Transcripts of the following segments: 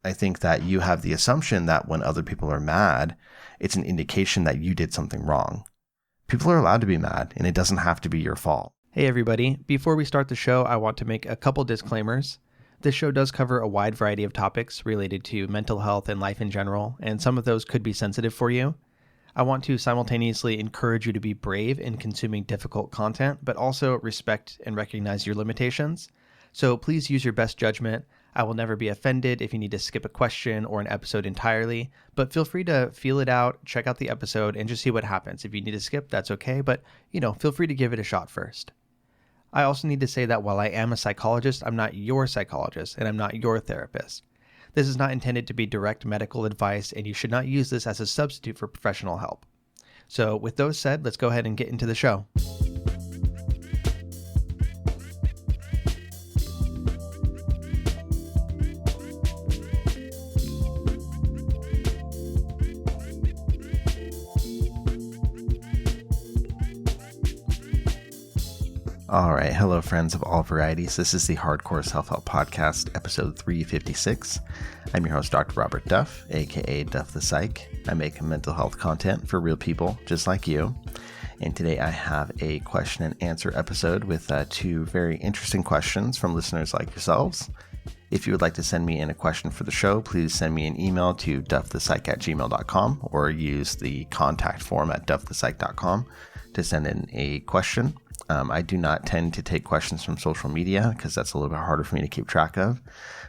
I think that you have the assumption that when other people are mad, it's an indication that you did something wrong. People are allowed to be mad, and it doesn't have to be your fault. Hey everybody, before we start the show, I want to make a couple disclaimers. This show does cover a wide variety of topics related to mental health and life in general, and some of those could be sensitive for you. I want to simultaneously encourage you to be brave in consuming difficult content, but also respect and recognize your limitations. So please use your best judgment. I will never be offended if you need to skip a question or an episode entirely, but feel free to feel it out, check out the episode, and just see what happens. If you need to skip, that's okay, but feel free to give it a shot first. I also need to say that while I am a psychologist, I'm not your psychologist, and I'm not your therapist. This is not intended to be direct medical advice, and you should not use this as a substitute for professional help. So with those said, let's go ahead and get into the show. All right. Hello, friends of all varieties. This is the Hardcore Self-Help Podcast, episode 356. I'm your host, Dr. Robert Duff, aka Duff the Psych. I make mental health content for real people just like you. And today I have a question and answer episode with two very interesting questions from listeners like yourselves. If you would like to send me in a question for the show, please send me an email to duffthepsych@gmail.com or use the contact form at duffthepsych.com to send in a question. I do not tend to take questions from social media because that's a little bit harder for me to keep track of.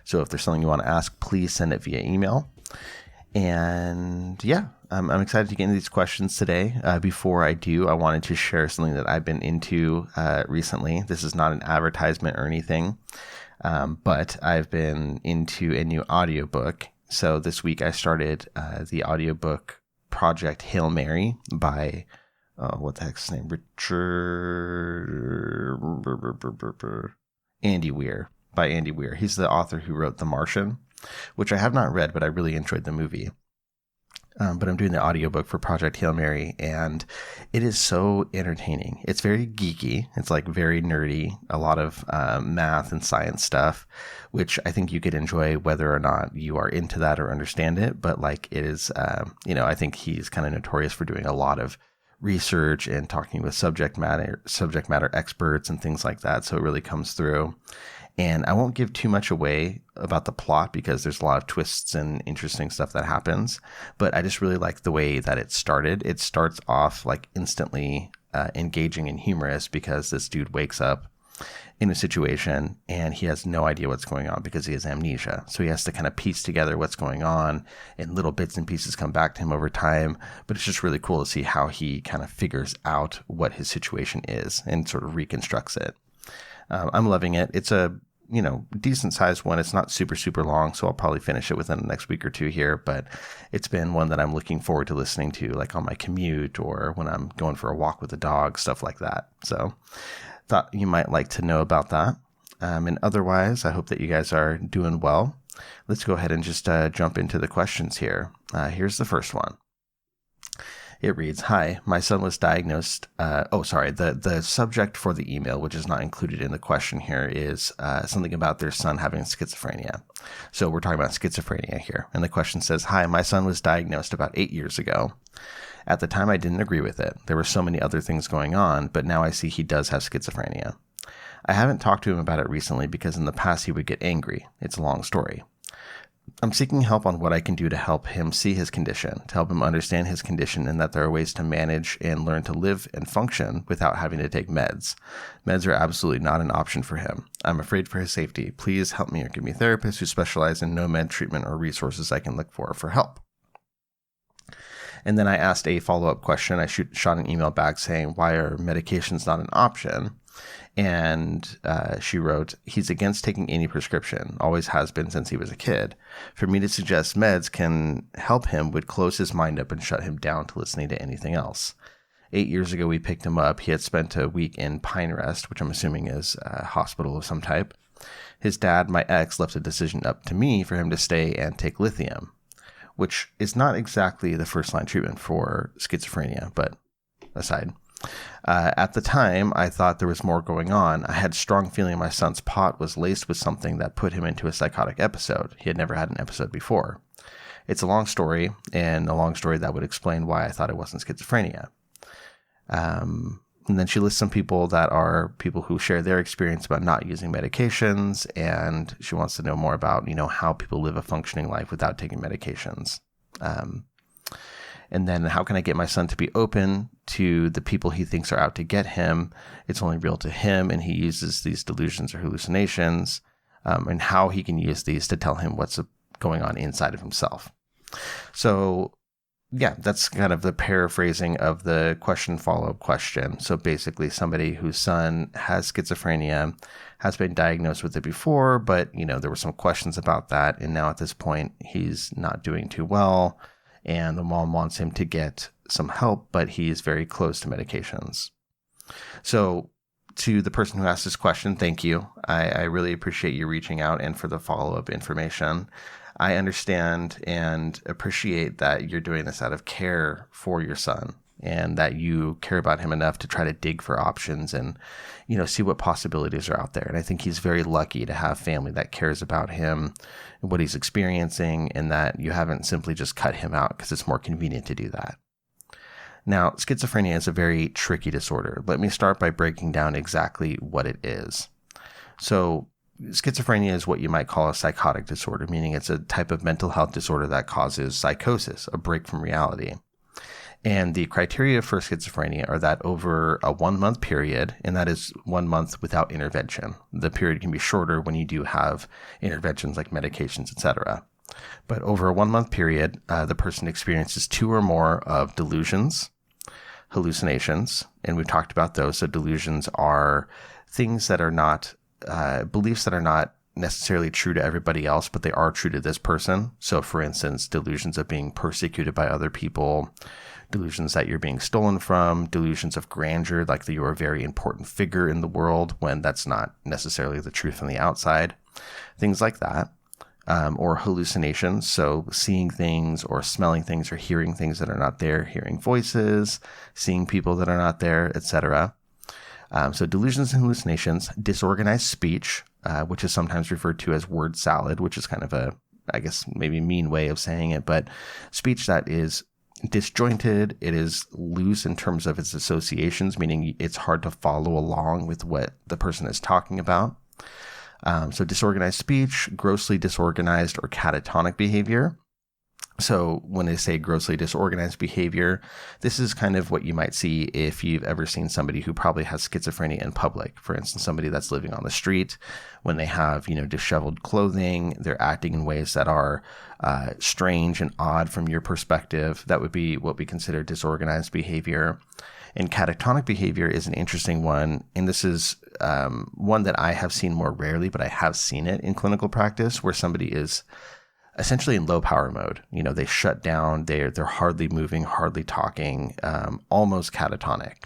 So if there's something you want to ask, please send it via email. And yeah, I'm excited to get into these questions today. Before I do, I wanted to share something that I've been into recently. This is not an advertisement or anything, but I've been into a new audiobook. So this week I started the audiobook Project Hail Mary by what the heck's his name? Andy Weir. By Andy Weir. He's the author who wrote The Martian, which I have not read, but I really enjoyed the movie. But I'm doing the audiobook for Project Hail Mary, and it is so entertaining. It's very geeky. It's like very nerdy, a lot of math and science stuff, which I think you could enjoy whether or not you are into that or understand it. But like it is, I think he's kind of notorious for doing a lot of research and talking with subject matter experts and things like that. So it really comes through. And I won't give too much away about the plot because there's a lot of twists and interesting stuff that happens. But I just really like the way that it started. It starts off like instantly engaging and humorous because this dude wakes up in a situation and he has no idea what's going on because he has amnesia. So he has to kind of piece together what's going on, and little bits and pieces come back to him over time. But it's just really cool to see how he kind of figures out what his situation is and sort of reconstructs it. I'm loving it. It's a decent sized one. It's not super, super long, so I'll probably finish it within the next week or two here, but it's been one that I'm looking forward to listening to, like on my commute or when I'm going for a walk with the dog, stuff like that. So thought you might like to know about that. And otherwise, I hope that you guys are doing well. Let's go ahead and just jump into the questions here. Here's the first one. It reads, "Hi, my son was diagnosed." The subject for the email, which is not included in the question here, is something about their son having schizophrenia. So we're talking about schizophrenia here. And the question says, "Hi, my son was diagnosed about 8 years ago. At the time, I didn't agree with it. There were so many other things going on, but now I see he does have schizophrenia. I haven't talked to him about it recently because in the past he would get angry. It's a long story. I'm seeking help on what I can do to help him see his condition, to help him understand his condition, and that there are ways to manage and learn to live and function without having to take meds. Meds are absolutely not an option for him. I'm afraid for his safety. Please help me or give me therapists who specialize in no med treatment or resources I can look for help." And then I asked a follow-up question. I shot an email back saying, "Why are medications not an option?" And she wrote, "He's against taking any prescription, always has been since he was a kid. For me to suggest meds can help him would close his mind up and shut him down to listening to anything else. 8 years ago, we picked him up. He had spent a week in Pine Rest, which I'm assuming is a hospital of some type. His dad, my ex, left a decision up to me for him to stay and take lithium, which is not exactly the first-line treatment for schizophrenia, but aside. At the time, I thought there was more going on. I had a strong feeling my son's pot was laced with something that put him into a psychotic episode. He had never had an episode before. It's a long story, and a long story that would explain why I thought it wasn't schizophrenia. And then she lists some people that are people who share their experience about not using medications, and she wants to know more about, how people live a functioning life without taking medications. And then how can I get my son to be open to the people he thinks are out to get him? It's only real to him, and he uses these delusions or hallucinations, and how he can use these to tell him what's going on inside of himself. So yeah, that's kind of the paraphrasing of the question follow-up question. So basically somebody whose son has schizophrenia has been diagnosed with it before, but there were some questions about that. And now at this point, he's not doing too well. And the mom wants him to get some help, but he's very close to medications. So to the person who asked this question, thank you. I really appreciate you reaching out and for the follow-up information. I understand and appreciate that you're doing this out of care for your son and that you care about him enough to try to dig for options and, see what possibilities are out there. And I think he's very lucky to have family that cares about him and what he's experiencing, and that you haven't simply just cut him out because it's more convenient to do that. Now, schizophrenia is a very tricky disorder. Let me start by breaking down exactly what it is. So, schizophrenia is what you might call a psychotic disorder, meaning it's a type of mental health disorder that causes psychosis, a break from reality. And the criteria for schizophrenia are that over a 1-month period, and that is 1 month without intervention. The period can be shorter when you do have interventions like medications, etc. But over a 1-month period, the person experiences 2 or more of delusions, hallucinations, and we've talked about those. So delusions are things that are not beliefs that are not necessarily true to everybody else, but they are true to this person. So for instance, delusions of being persecuted by other people, delusions that you're being stolen from, delusions of grandeur, like that you're a very important figure in the world when that's not necessarily the truth on the outside, things like that. Or hallucinations, so seeing things or smelling things or hearing things that are not there, hearing voices, seeing people that are not there, etc. So delusions and hallucinations, disorganized speech, which is sometimes referred to as word salad, which is kind of a, I guess, maybe mean way of saying it, but speech that is disjointed, it is loose in terms of its associations, meaning it's hard to follow along with what the person is talking about. So disorganized speech, grossly disorganized or catatonic behavior. So when they say grossly disorganized behavior, this is kind of what you might see if you've ever seen somebody who probably has schizophrenia in public. For instance, somebody that's living on the street, when they have, disheveled clothing, they're acting in ways that are strange and odd from your perspective. That would be what we consider disorganized behavior. And catatonic behavior is an interesting one. And this is one that I have seen more rarely, but I have seen it in clinical practice, where somebody is essentially in low power mode. They shut down, they're hardly moving, hardly talking, almost catatonic.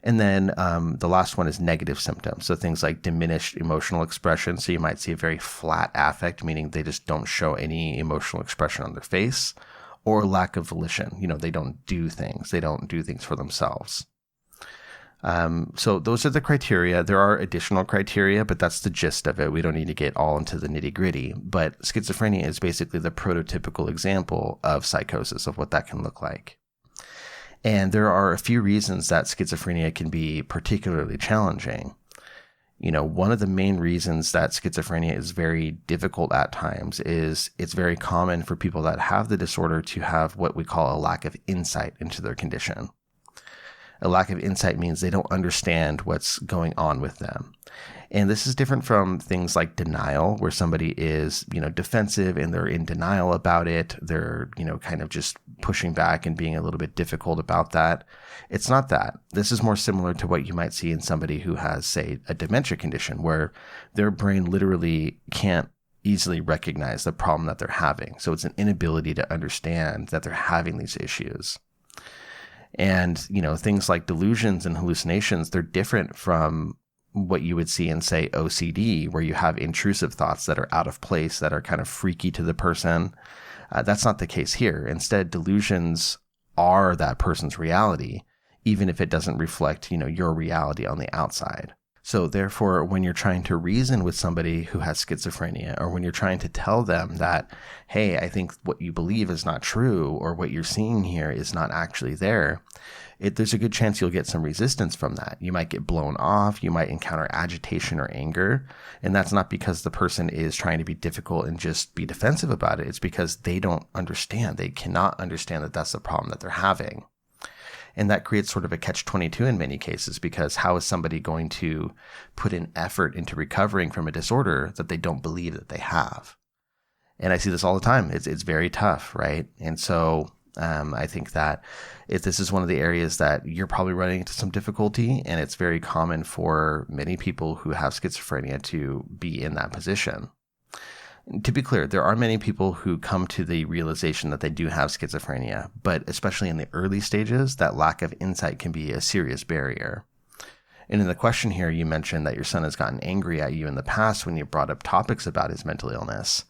And then the last one is negative symptoms. So things like diminished emotional expression. So you might see a very flat affect, meaning they just don't show any emotional expression on their face, or lack of volition. They don't do things. They don't do things for themselves. So those are the criteria. There are additional criteria, but that's the gist of it. We don't need to get all into the nitty gritty, but schizophrenia is basically the prototypical example of psychosis, of what that can look like. And there are a few reasons that schizophrenia can be particularly challenging. One of the main reasons that schizophrenia is very difficult at times is it's very common for people that have the disorder to have what we call a lack of insight into their condition. A lack of insight means they don't understand what's going on with them. And this is different from things like denial, where somebody is, defensive and they're in denial about it. They're, kind of just pushing back and being a little bit difficult about that. It's not that. This is more similar to what you might see in somebody who has, say, a dementia condition, where their brain literally can't easily recognize the problem that they're having. So it's an inability to understand that they're having these issues. And, things like delusions and hallucinations, they're different from what you would see in, say, OCD, where you have intrusive thoughts that are out of place, that are kind of freaky to the person. That's not the case here. Instead, delusions are that person's reality. even if it doesn't reflect, your reality on the outside. So therefore, when you're trying to reason with somebody who has schizophrenia, or when you're trying to tell them that, hey, I think what you believe is not true, or what you're seeing here is not actually there, there's a good chance you'll get some resistance from that. You might get blown off. You might encounter agitation or anger. And that's not because the person is trying to be difficult and just be defensive about it. It's because they don't understand. They cannot understand that that's the problem that they're having. And that creates sort of a catch-22 in many cases, because how is somebody going to put an effort into recovering from a disorder that they don't believe that they have? And I see this all the time. It's very tough, right? And so I think that if this is one of the areas that you're probably running into some difficulty, and it's very common for many people who have schizophrenia to be in that position. To be clear, there are many people who come to the realization that they do have schizophrenia, but especially in the early stages, that lack of insight can be a serious barrier. And in the question here, you mentioned that your son has gotten angry at you in the past when you brought up topics about his mental illness.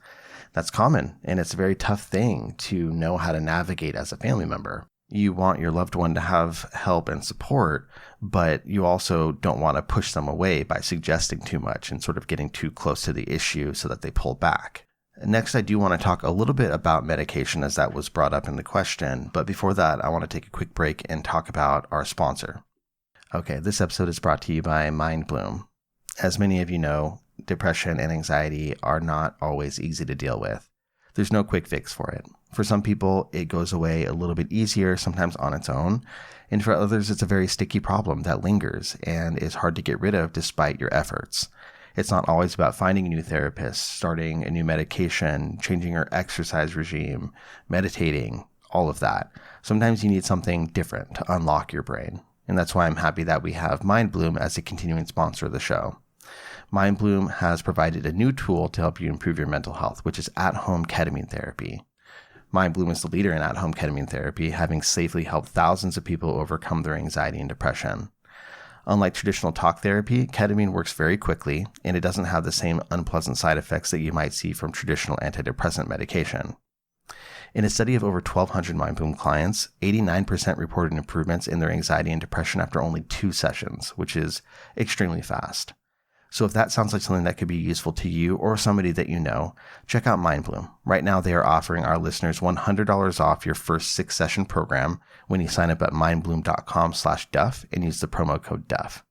That's common, and it's a very tough thing to know how to navigate as a family member. You want your loved one to have help and support, but you also don't want to push them away by suggesting too much and sort of getting too close to the issue so that they pull back. Next, I do want to talk a little bit about medication, as that was brought up in the question. But before that, I want to take a quick break and talk about our sponsor. Okay, this episode is brought to you by MindBloom. As many of you know, depression and anxiety are not always easy to deal with. There's no quick fix for it. For some people, it goes away a little bit easier, sometimes on its own. And for others, it's a very sticky problem that lingers and is hard to get rid of despite your efforts. It's not always about finding a new therapist, starting a new medication, changing your exercise regime, meditating, all of that. Sometimes you need something different to unlock your brain. And that's why I'm happy that we have MindBloom as a continuing sponsor of the show. MindBloom has provided a new tool to help you improve your mental health, which is at-home ketamine therapy. MindBloom is the leader in at-home ketamine therapy, having safely helped thousands of people overcome their anxiety and depression. Unlike traditional talk therapy, ketamine works very quickly, and it doesn't have the same unpleasant side effects that you might see from traditional antidepressant medication. In a study of over 1,200 MindBloom clients, 89% reported improvements in their anxiety and depression after only 2 sessions, which is extremely fast. So if that sounds like something that could be useful to you or somebody that you know, check out MindBloom. Right now, they are offering our listeners $100 off your first 6-session program when you sign up at mindbloom.com/Duff and use the promo code Duff.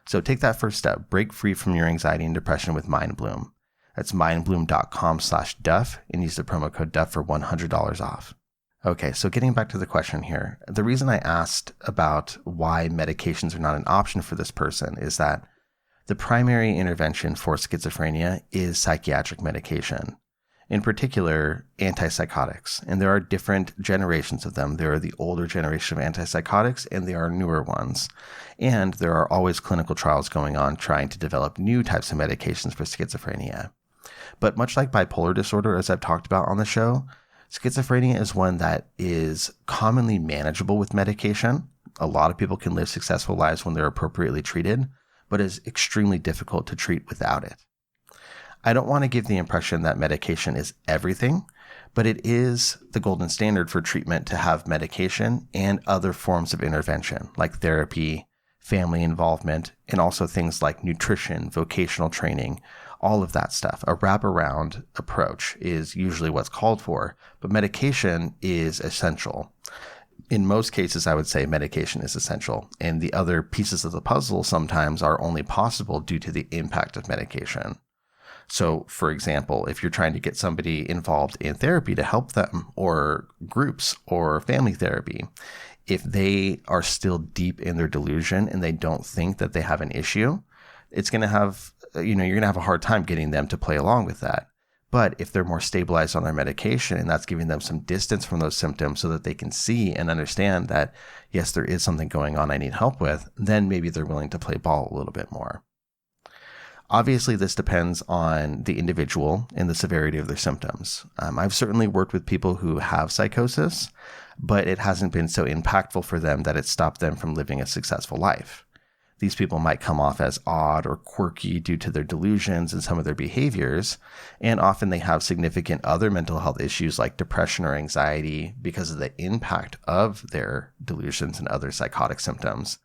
So take that first step. Break free from your anxiety and depression with MindBloom. That's mindbloom.com/Duff and use the promo code Duff for $100 off. Okay, so getting back to the question here, the reason I asked about why medications are not an option for this person is that the primary intervention for schizophrenia is psychiatric medication, in particular antipsychotics. And there are different generations of them. There are the older generation of antipsychotics and there are newer ones. And there are always clinical trials going on trying to develop new types of medications for schizophrenia. But much like bipolar disorder, as I've talked about on the show, schizophrenia is one that is commonly manageable with medication. A lot of people can live successful lives when they're appropriately treated, but is extremely difficult to treat without it. I don't want to give the impression that medication is everything, but it is the golden standard for treatment to have medication and other forms of intervention like therapy, family involvement, and also things like nutrition, vocational training, all of that stuff. A wraparound approach is usually what's called for, but medication is essential. In most cases, I would say medication is essential, and the other pieces of the puzzle sometimes are only possible due to the impact of medication. So, for example, if you're trying to get somebody involved in therapy to help them, or groups or family therapy, if they are still deep in their delusion and they don't think that they have an issue, it's going to have, you're going to have a hard time getting them to play along with that. But if they're more stabilized on their medication and that's giving them some distance from those symptoms so that they can see and understand that, yes, there is something going on I need help with, then maybe they're willing to play ball a little bit more. Obviously, this depends on the individual and the severity of their symptoms. I've certainly worked with people who have psychosis, but it hasn't been so impactful for them that it stopped them from living a successful life. These people might come off as odd or quirky due to their delusions and some of their behaviors, and often they have significant other mental health issues like depression or anxiety because of the impact of their delusions and other psychotic symptoms.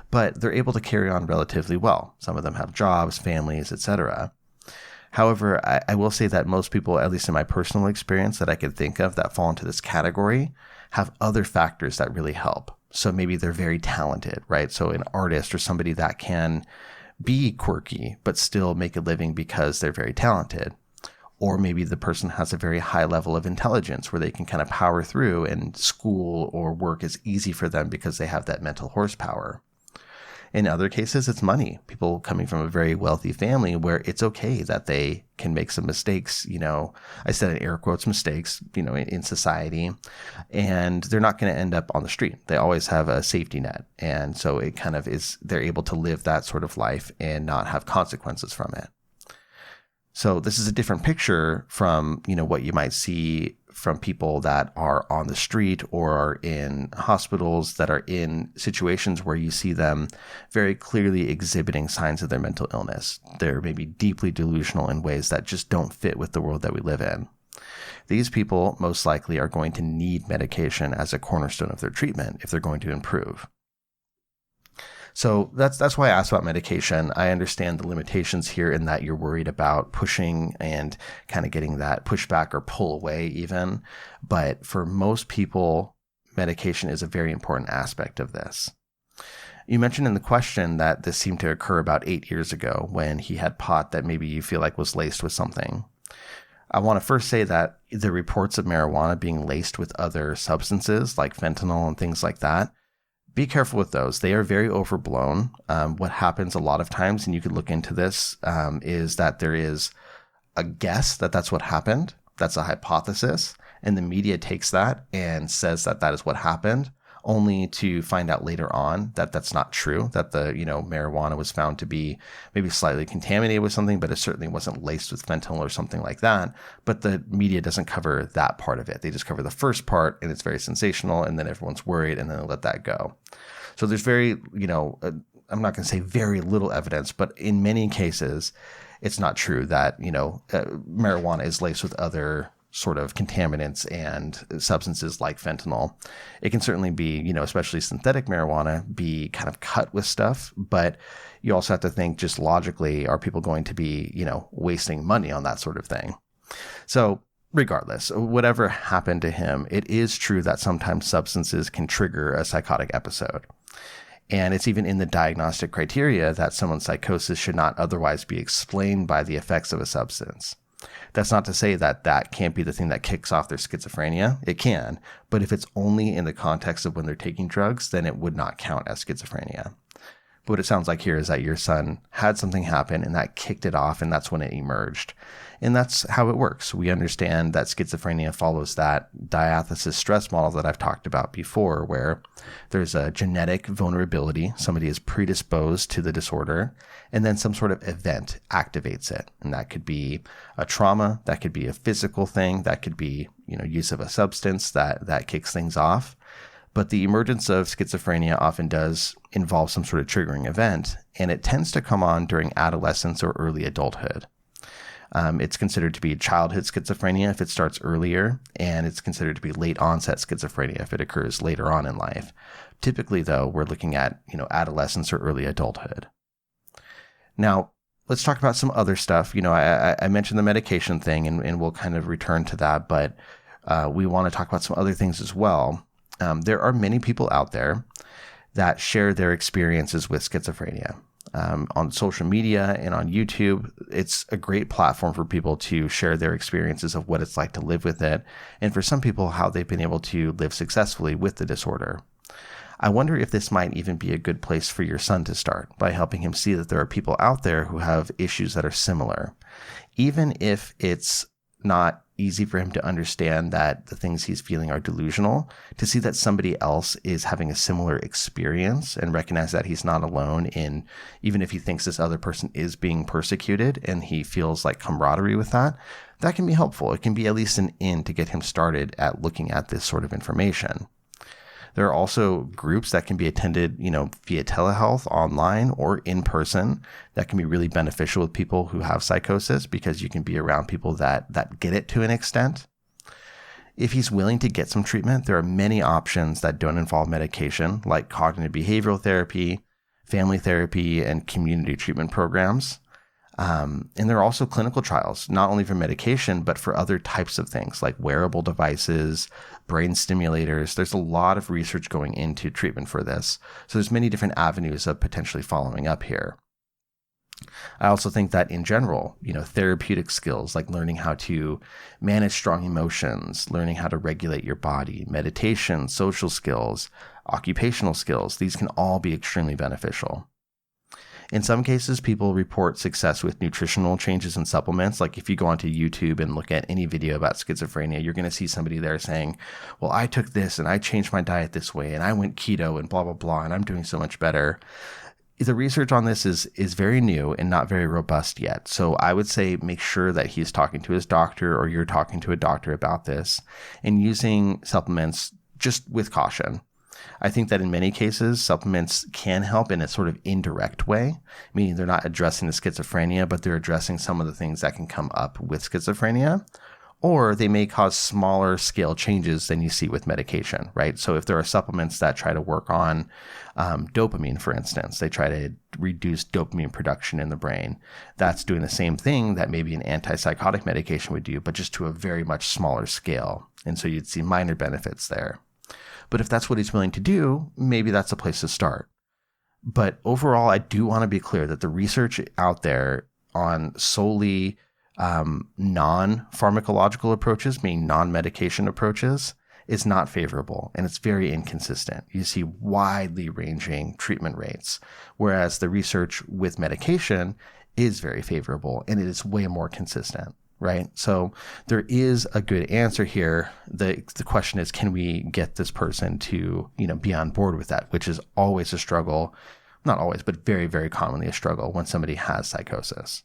But they're able to carry on relatively well. Some of them have jobs, families, etc. However, I will say that most people, at least in my personal experience that I could think of that fall into this category, have other factors that really help. So maybe they're very talented, right? So an artist or somebody that can be quirky, but still make a living because they're very talented. Or maybe the person has a very high level of intelligence where they can kind of power through, and school or work is easy for them because they have that mental horsepower. In other cases, it's money. People coming from a very wealthy family where it's okay that they can make some mistakes, I said in air quotes mistakes, in society, and they're not going to end up on the street. They always have a safety net. And so it kind of is, they're able to live that sort of life and not have consequences from it. So this is a different picture from, what you might see from people that are on the street or are in hospitals that are in situations where you see them very clearly exhibiting signs of their mental illness. They're maybe deeply delusional in ways that just don't fit with the world that we live in. These people most likely are going to need medication as a cornerstone of their treatment if they're going to improve. So that's why I asked about medication. I understand the limitations here in that you're worried about pushing and kind of getting that pushback or pull away even. But for most people, medication is a very important aspect of this. You mentioned in the question that this seemed to occur about 8 years ago when he had pot that maybe you feel like was laced with something. I want to first say that the reports of marijuana being laced with other substances like fentanyl and things like that, be careful with those. They are very overblown. What happens a lot of times, and you could look into this, is that there is a guess that that's what happened. That's a hypothesis. And the media takes that and says that that is what happened, only to find out later on that that's not true, that the, marijuana was found to be maybe slightly contaminated with something, but it certainly wasn't laced with fentanyl or something like that. But the media doesn't cover that part of it. They just cover the first part, and it's very sensational, and then everyone's worried, and then they let that go. So there's very, I'm not going to say very little evidence, but in many cases, it's not true that, marijuana is laced with other sort of contaminants and substances like fentanyl. It can certainly be, especially synthetic marijuana, be kind of cut with stuff, but you also have to think just logically, are people going to be, wasting money on that sort of thing? So regardless, whatever happened to him, it is true that sometimes substances can trigger a psychotic episode. And it's even in the diagnostic criteria that someone's psychosis should not otherwise be explained by the effects of a substance. That's not to say that that can't be the thing that kicks off their schizophrenia. It can, but if it's only in the context of when they're taking drugs, then it would not count as schizophrenia. But what it sounds like here is that your son had something happen and that kicked it off, and that's when it emerged. And that's how it works. We understand that schizophrenia follows that diathesis stress model that I've talked about before, where there's a genetic vulnerability. Somebody is predisposed to the disorder, and then some sort of event activates it. And that could be a trauma, that could be a physical thing, that could be, use of a substance that kicks things off. But the emergence of schizophrenia often does involve some sort of triggering event, and it tends to come on during adolescence or early adulthood. It's considered to be childhood schizophrenia if it starts earlier, and it's considered to be late onset schizophrenia if it occurs later on in life. Typically, though, we're looking at, adolescence or early adulthood. Now, let's talk about some other stuff. I mentioned the medication thing, and we'll kind of return to that, but we want to talk about some other things as well. There are many people out there that share their experiences with schizophrenia. On social media and on YouTube, it's a great platform for people to share their experiences of what it's like to live with it, and for some people, how they've been able to live successfully with the disorder. I wonder if this might even be a good place for your son to start, by helping him see that there are people out there who have issues that are similar. Even if it's not easy for him to understand that the things he's feeling are delusional, to see that somebody else is having a similar experience and recognize that he's not alone in, even if he thinks this other person is being persecuted and he feels like camaraderie with that, that can be helpful. It can be at least an in to get him started at looking at this sort of information. There are also groups that can be attended, via telehealth, online, or in person that can be really beneficial with people who have psychosis because you can be around people that get it to an extent. If he's willing to get some treatment, there are many options that don't involve medication, like cognitive behavioral therapy, family therapy, and community treatment programs. And there are also clinical trials, not only for medication, but for other types of things like wearable devices, brain stimulators. There's a lot of research going into treatment for this. So there's many different avenues of potentially following up here. I also think that in general, therapeutic skills like learning how to manage strong emotions, learning how to regulate your body, meditation, social skills, occupational skills, these can all be extremely beneficial. In some cases, people report success with nutritional changes and supplements. Like if you go onto YouTube and look at any video about schizophrenia, you're going to see somebody there saying, well, I took this and I changed my diet this way and I went keto and blah, blah, blah, and I'm doing so much better. The research on this is very new and not very robust yet. So I would say make sure that he's talking to his doctor or you're talking to a doctor about this and using supplements just with caution. I think that in many cases, supplements can help in a sort of indirect way, meaning they're not addressing the schizophrenia, but they're addressing some of the things that can come up with schizophrenia. Or they may cause smaller scale changes than you see with medication, right? So if there are supplements that try to work on dopamine, for instance, they try to reduce dopamine production in the brain. That's doing the same thing that maybe an antipsychotic medication would do, but just to a very much smaller scale. And so you'd see minor benefits there. But if that's what he's willing to do, maybe that's a place to start. But overall, I do want to be clear that the research out there on solely non-pharmacological approaches, meaning non-medication approaches, is not favorable, and it's very inconsistent. You see widely ranging treatment rates, whereas the research with medication is very favorable, and it is way more consistent, right? So there is a good answer here. The question is, can we get this person to, be on board with that, which is always a struggle, not always, but very, very commonly a struggle when somebody has psychosis.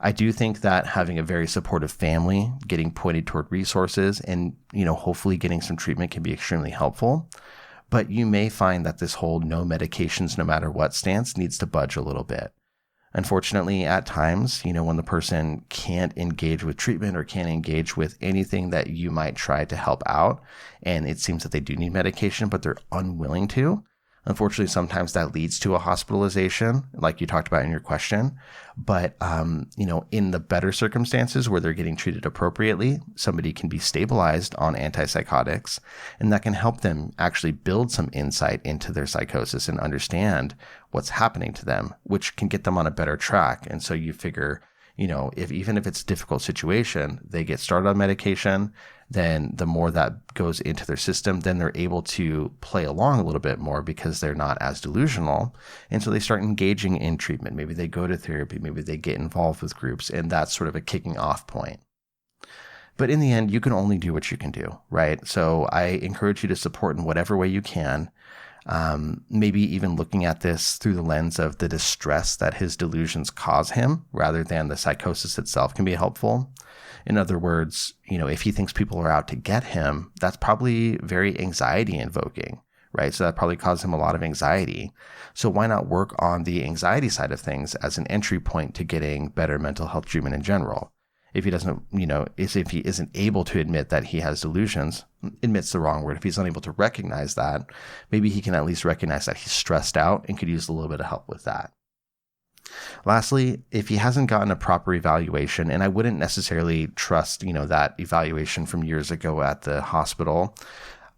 I do think that having a very supportive family, getting pointed toward resources, and, hopefully getting some treatment can be extremely helpful. But you may find that this whole no medications, no matter what stance needs to budge a little bit. Unfortunately, at times, when the person can't engage with treatment or can't engage with anything that you might try to help out, and it seems that they do need medication, but they're unwilling to, unfortunately, sometimes that leads to a hospitalization, like you talked about in your question. But, in the better circumstances where they're getting treated appropriately, somebody can be stabilized on antipsychotics, and that can help them actually build some insight into their psychosis and understand what's happening to them, which can get them on a better track. And so you figure, even if it's a difficult situation, they get started on medication, then the more that goes into their system, then they're able to play along a little bit more because they're not as delusional. And so they start engaging in treatment. Maybe they go to therapy, maybe they get involved with groups, and that's sort of a kicking off point. But in the end, you can only do what you can do, right? So I encourage you to support in whatever way you can. Maybe even looking at this through the lens of the distress that his delusions cause him rather than the psychosis itself can be helpful. In other words, if he thinks people are out to get him, that's probably very anxiety invoking, right? So that probably causes him a lot of anxiety. So why not work on the anxiety side of things as an entry point to getting better mental health treatment in general? If he doesn't, if he isn't able to admit that he has delusions, admit's the wrong word. If he's unable to recognize that, maybe he can at least recognize that he's stressed out and could use a little bit of help with that. Lastly, if he hasn't gotten a proper evaluation, and I wouldn't necessarily trust, that evaluation from years ago at the hospital,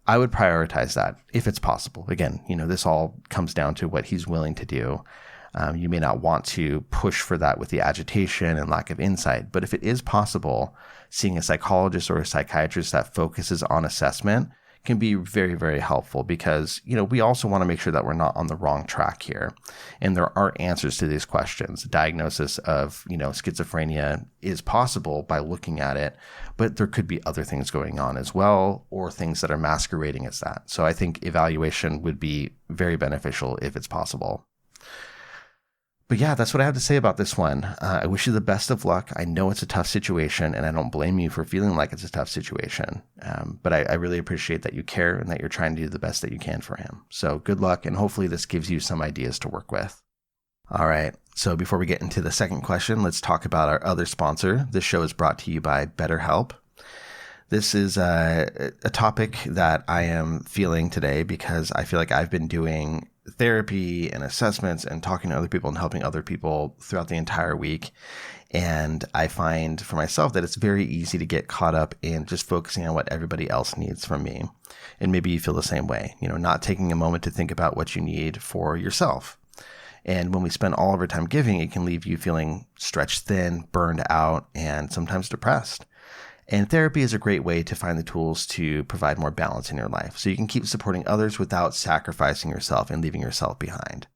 I would prioritize that if it's possible. Again, this all comes down to what he's willing to do. You may not want to push for that with the agitation and lack of insight, but if it is possible, seeing a psychologist or a psychiatrist that focuses on assessment can be very, very helpful because, we also want to make sure that we're not on the wrong track here. And there are answers to these questions. The diagnosis of, schizophrenia is possible by looking at it, but there could be other things going on as well, or things that are masquerading as that. So I think evaluation would be very beneficial if it's possible. But yeah, that's what I have to say about this one. I wish you the best of luck. I know it's a tough situation, and I don't blame you for feeling like it's a tough situation. But I really appreciate that you care and that you're trying to do the best that you can for him. So good luck, and hopefully this gives you some ideas to work with. All right, so before we get into the second question, let's talk about our other sponsor. This show is brought to you by BetterHelp. This is a topic that I am feeling today because I feel like I've been doing therapy and assessments and talking to other people and helping other people throughout the entire week. And I find for myself that it's very easy to get caught up in just focusing on what everybody else needs from me. And maybe you feel the same way, not taking a moment to think about what you need for yourself. And when we spend all of our time giving, it can leave you feeling stretched thin, burned out, and sometimes depressed. And therapy is a great way to find the tools to provide more balance in your life, so you can keep supporting others without sacrificing yourself and leaving yourself behind.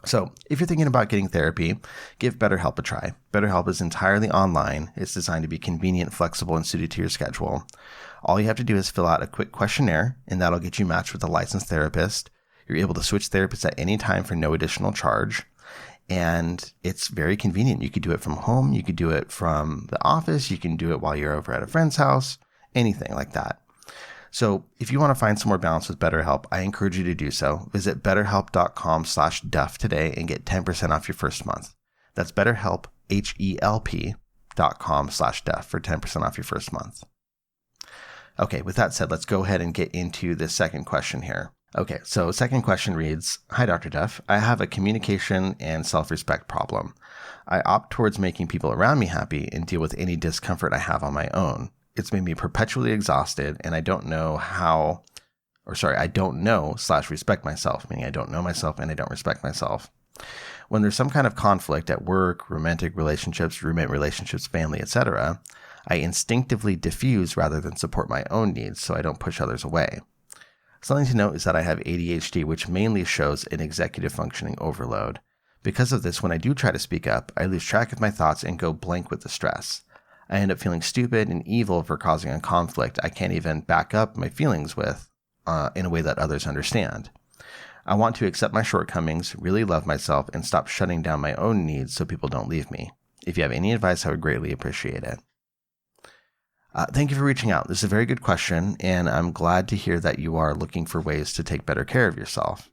So if you're thinking about getting therapy, give BetterHelp a try. BetterHelp is entirely online. It's designed to be convenient, flexible, and suited to your schedule. All you have to do is fill out a quick questionnaire, and that'll get you matched with a licensed therapist. You're able to switch therapists at any time for no additional charge. And it's very convenient. You could do it from home. You could do it from the office. You can do it while you're over at a friend's house, anything like that. So if you want to find some more balance with BetterHelp, I encourage you to do so. Visit betterhelp.com/duff today and get 10% off your first month. That's BetterHelp, HELP.com/duff for 10% off your first month. Okay, with that said, let's go ahead and get into the second question here. Okay, so second question reads, Hi, Dr. Duff. I have a communication and self-respect problem. I opt towards making people around me happy and deal with any discomfort I have on my own. It's made me perpetually exhausted, and I don't know respect myself, meaning I don't know myself and I don't respect myself. When there's some kind of conflict at work, romantic relationships, roommate relationships, family, etc., I instinctively diffuse rather than support my own needs so I don't push others away. Something to note is that I have ADHD, which mainly shows an executive functioning overload. Because of this, when I do try to speak up, I lose track of my thoughts and go blank with the stress. I end up feeling stupid and evil for causing a conflict I can't even back up my feelings with in a way that others understand. I want to accept my shortcomings, really love myself, and stop shutting down my own needs so people don't leave me. If you have any advice, I would greatly appreciate it. Thank you for reaching out. This is a very good question, and I'm glad to hear that you are looking for ways to take better care of yourself.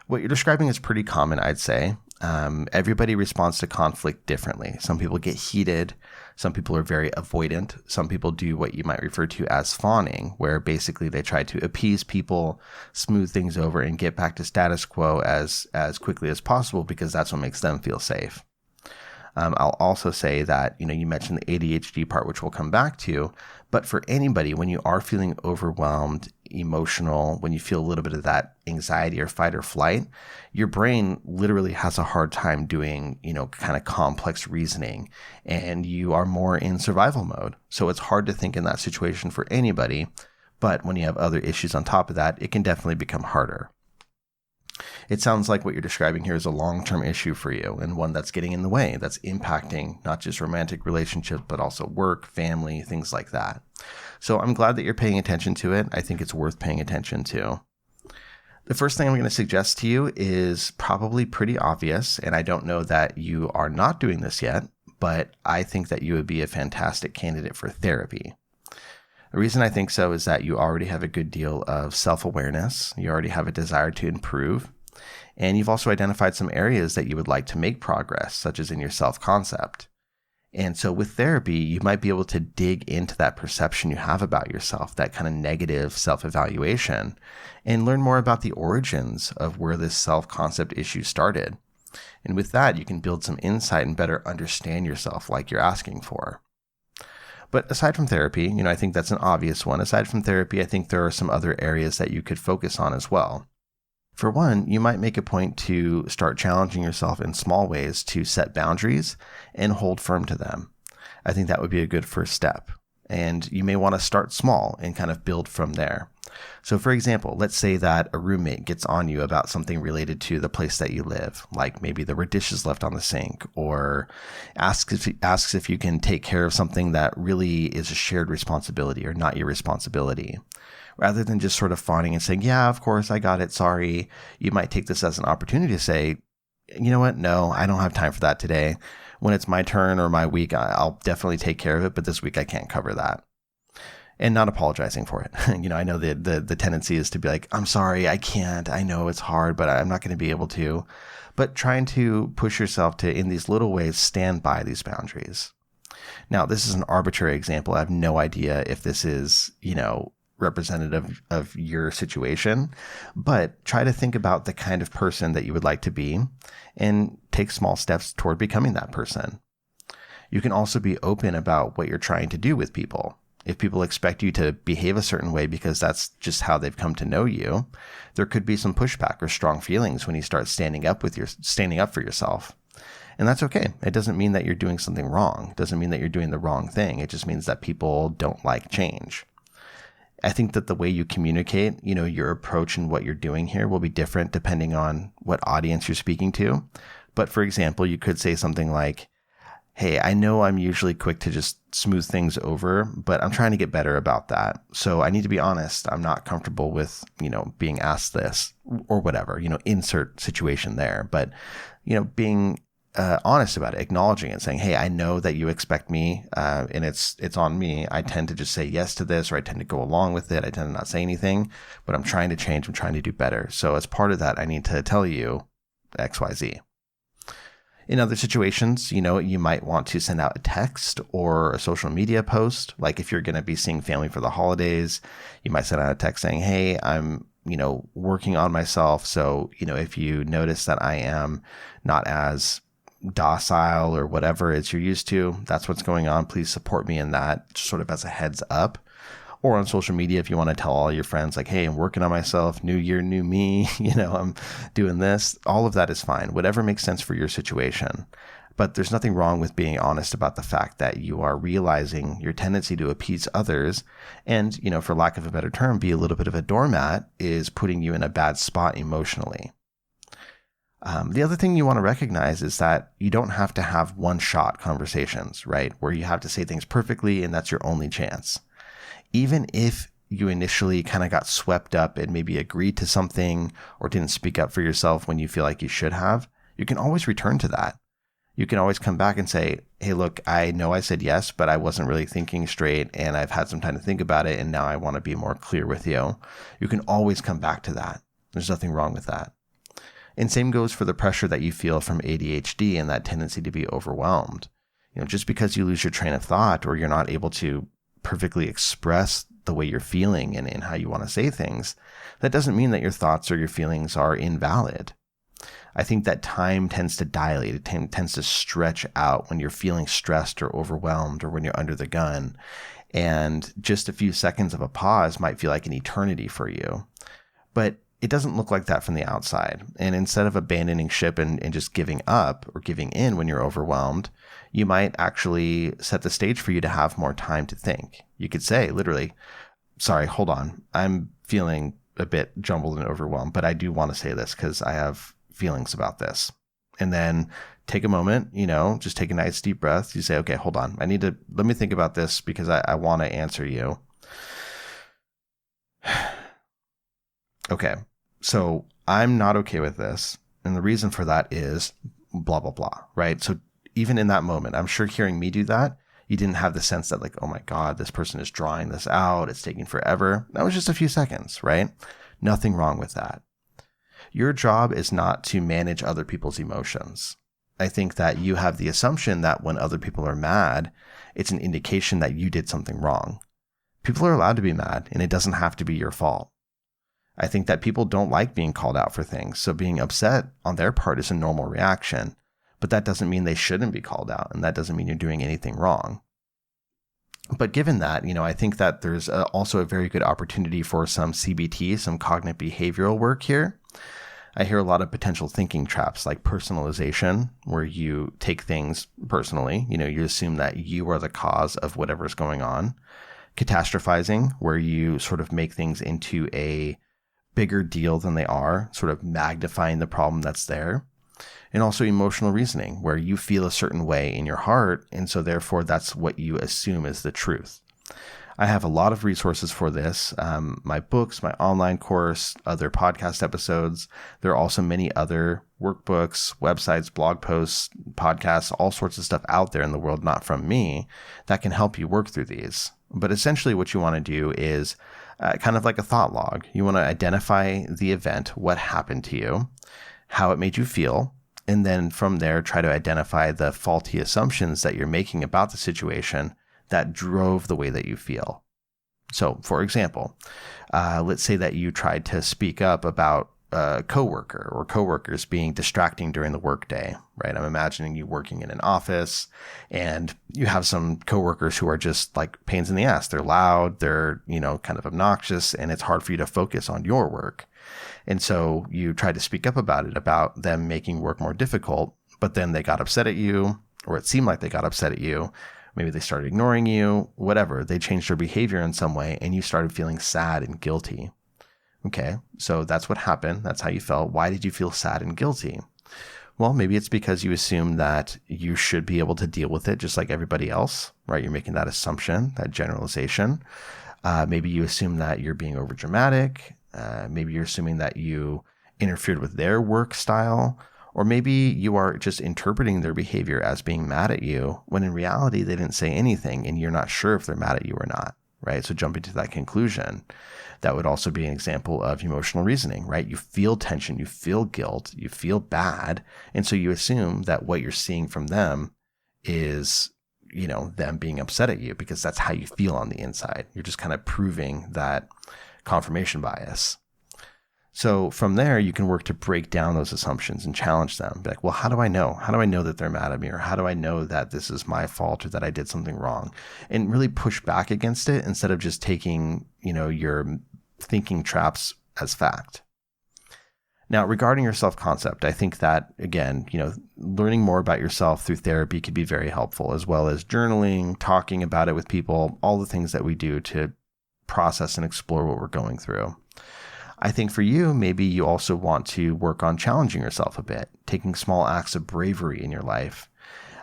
What you're describing is pretty common, I'd say. Everybody responds to conflict differently. Some people get heated. Some people are very avoidant. Some people do what you might refer to as fawning, where basically they try to appease people, smooth things over, and get back to status quo as quickly as possible because that's what makes them feel safe. I'll also say that, you mentioned the ADHD part, which we'll come back to, but for anybody, when you are feeling overwhelmed, emotional, when you feel a little bit of that anxiety or fight or flight, your brain literally has a hard time doing, kind of complex reasoning, and you are more in survival mode. So it's hard to think in that situation for anybody, but when you have other issues on top of that, it can definitely become harder. It sounds like what you're describing here is a long-term issue for you and one that's getting in the way, that's impacting not just romantic relationships, but also work, family, things like that. So I'm glad that you're paying attention to it. I think it's worth paying attention to. The first thing I'm going to suggest to you is probably pretty obvious, and I don't know that you are not doing this yet, but I think that you would be a fantastic candidate for therapy. The reason I think so is that you already have a good deal of self-awareness. You already have a desire to improve. And you've also identified some areas that you would like to make progress, such as in your self-concept. And so with therapy, you might be able to dig into that perception you have about yourself, that kind of negative self-evaluation, and learn more about the origins of where this self-concept issue started. And with that, you can build some insight and better understand yourself like you're asking for. But aside from therapy, I think that's an obvious one. Aside from therapy, I think there are some other areas that you could focus on as well. For one, you might make a point to start challenging yourself in small ways to set boundaries and hold firm to them. I think that would be a good first step. And you may want to start small and kind of build from there. So for example, let's say that a roommate gets on you about something related to the place that you live, like maybe there were dishes left on the sink, or asks if you can take care of something that really is a shared responsibility or not your responsibility. Rather than just sort of fawning and saying, yeah, of course, I got it, sorry, you might take this as an opportunity to say, you know what? No, I don't have time for that today. When it's my turn or my week, I'll definitely take care of it. But this week I can't cover that. And not apologizing for it. I know the tendency is to be like, I'm sorry, I can't. I know it's hard, but I'm not going to be able to. But trying to push yourself to, in these little ways, stand by these boundaries. Now, this is an arbitrary example. I have no idea if this is, representative of your situation, but try to think about the kind of person that you would like to be and take small steps toward becoming that person. You can also be open about what you're trying to do with people. If people expect you to behave a certain way because that's just how they've come to know you, there could be some pushback or strong feelings when you start standing up for yourself. And that's okay. It doesn't mean that you're doing something wrong. It doesn't mean that you're doing the wrong thing. It just means that people don't like change. I think that the way you communicate, your approach and what you're doing here will be different depending on what audience you're speaking to. But for example, you could say something like, hey, I know I'm usually quick to just smooth things over, but I'm trying to get better about that. So I need to be honest. I'm not comfortable with, being asked this or whatever, insert situation there. But, being honest about it, acknowledging it, saying, hey, I know that you expect me and it's on me. I tend to just say yes to this, or I tend to go along with it. I tend to not say anything, but I'm trying to change. I'm trying to do better. So as part of that, I need to tell you X, Y, Z. In other situations, you might want to send out a text or a social media post. Like if you're going to be seeing family for the holidays, you might send out a text saying, hey, I'm, working on myself. So, if you notice that I am not as docile or whatever it is you're used to, that's what's going on. Please support me in that, sort of as a heads up. Or on social media, if you want to tell all your friends like, hey, I'm working on myself, new year, new me, I'm doing this. All of that is fine. Whatever makes sense for your situation. But there's nothing wrong with being honest about the fact that you are realizing your tendency to appease others and, for lack of a better term, be a little bit of a doormat is putting you in a bad spot emotionally. The other thing you want to recognize is that you don't have to have one-shot conversations, right? Where you have to say things perfectly and that's your only chance. Even if you initially kind of got swept up and maybe agreed to something or didn't speak up for yourself when you feel like you should have, you can always return to that. You can always come back and say, hey, look, I know I said yes, but I wasn't really thinking straight and I've had some time to think about it and now I want to be more clear with you. You can always come back to that. There's nothing wrong with that. And same goes for the pressure that you feel from ADHD and that tendency to be overwhelmed. Just because you lose your train of thought or you're not able to perfectly express the way you're feeling and how you want to say things, that doesn't mean that your thoughts or your feelings are invalid. I think that time tends to dilate. It tends to stretch out when you're feeling stressed or overwhelmed or when you're under the gun. And just a few seconds of a pause might feel like an eternity for you. But it doesn't look like that from the outside. And instead of abandoning ship and just giving up or giving in when you're overwhelmed, you might actually set the stage for you to have more time to think. You could say, literally, sorry, hold on. I'm feeling a bit jumbled and overwhelmed, but I do want to say this because I have feelings about this. And then take a moment, just take a nice deep breath. You say, okay, hold on. Let me think about this because I want to answer you. Okay, so I'm not okay with this. And the reason for that is blah, blah, blah, right? So even in that moment, I'm sure hearing me do that, you didn't have the sense that like, oh my God, this person is drawing this out. It's taking forever. That was just a few seconds, right? Nothing wrong with that. Your job is not to manage other people's emotions. I think that you have the assumption that when other people are mad, it's an indication that you did something wrong. People are allowed to be mad, and it doesn't have to be your fault. I think that people don't like being called out for things, so being upset on their part is a normal reaction, but that doesn't mean they shouldn't be called out, and that doesn't mean you're doing anything wrong. But given that, I think that there's also a very good opportunity for some CBT, some cognitive behavioral work here. I hear a lot of potential thinking traps like personalization, where you take things personally. You assume that you are the cause of whatever's going on. Catastrophizing, where you sort of make things into a bigger deal than they are, sort of magnifying the problem that's there. And also emotional reasoning, where you feel a certain way in your heart, and so therefore that's what you assume is the truth. I have a lot of resources for this, my books, my online course, other podcast episodes. There are also many other workbooks, websites, blog posts, podcasts, all sorts of stuff out there in the world, not from me, that can help you work through these. But essentially what you want to do is kind of like a thought log. You want to identify the event, what happened to you, how it made you feel, and then from there, try to identify the faulty assumptions that you're making about the situation that drove the way that you feel. So, for example, let's say that you tried to speak up about a coworker or coworkers being distracting during the workday, right? I'm imagining you working in an office and you have some coworkers who are just like pains in the ass. They're loud, they're, kind of obnoxious, and it's hard for you to focus on your work. And so you tried to speak up about it, about them making work more difficult, but then they got upset at you, or it seemed like they got upset at you. Maybe they started ignoring you, whatever. They changed their behavior in some way and you started feeling sad and guilty. Okay, so that's what happened. That's how you felt. Why did you feel sad and guilty? Well, maybe it's because you assume that you should be able to deal with it just like everybody else, right? You're making that assumption, that generalization. Maybe you assume that you're being overdramatic. Maybe you're assuming that you interfered with their work style. Or maybe you are just interpreting their behavior as being mad at you when in reality they didn't say anything and you're not sure if they're mad at you or not, right? So jumping to that conclusion, that would also be an example of emotional reasoning, right? You feel tension, you feel guilt, you feel bad. And so you assume that what you're seeing from them is, them being upset at you because that's how you feel on the inside. You're just kind of proving that confirmation bias. So from there, you can work to break down those assumptions and challenge them. Be like, well, how do I know? How do I know that they're mad at me? Or how do I know that this is my fault or that I did something wrong? And really push back against it instead of just taking, your thinking traps as fact. Now, regarding your self-concept, I think that, again, learning more about yourself through therapy could be very helpful, as well as journaling, talking about it with people, all the things that we do to process and explore what we're going through. I think for you, maybe you also want to work on challenging yourself a bit, taking small acts of bravery in your life.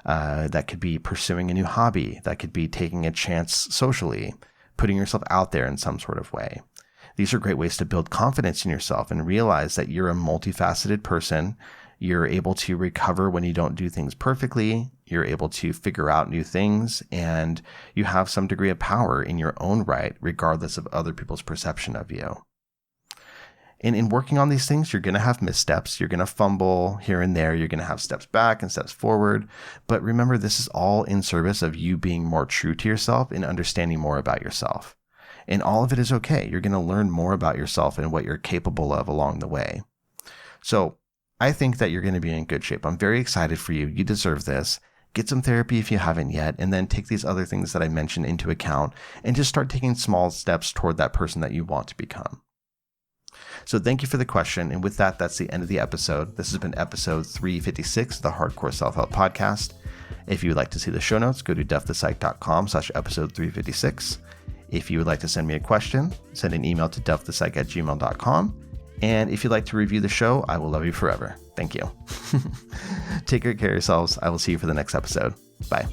That could be pursuing a new hobby. That could be taking a chance socially, putting yourself out there in some sort of way. These are great ways to build confidence in yourself and realize that you're a multifaceted person. You're able to recover when you don't do things perfectly. You're able to figure out new things, and you have some degree of power in your own right, regardless of other people's perception of you. And in working on these things, you're going to have missteps. You're going to fumble here and there. You're going to have steps back and steps forward. But remember, this is all in service of you being more true to yourself and understanding more about yourself. And all of it is okay. You're going to learn more about yourself and what you're capable of along the way. So I think that you're going to be in good shape. I'm very excited for you. You deserve this. Get some therapy if you haven't yet, and then take these other things that I mentioned into account and just start taking small steps toward that person that you want to become. So thank you for the question. And with that, that's the end of the episode. This has been episode 356 of the Hardcore Self-Help Podcast. If you would like to see the show notes, go to duffthepsych.com/episode 356. If you would like to send me a question, send an email to duffthepsych@gmail.com. And if you'd like to review the show, I will love you forever. Thank you. Take good care of yourselves. I will see you for the next episode. Bye.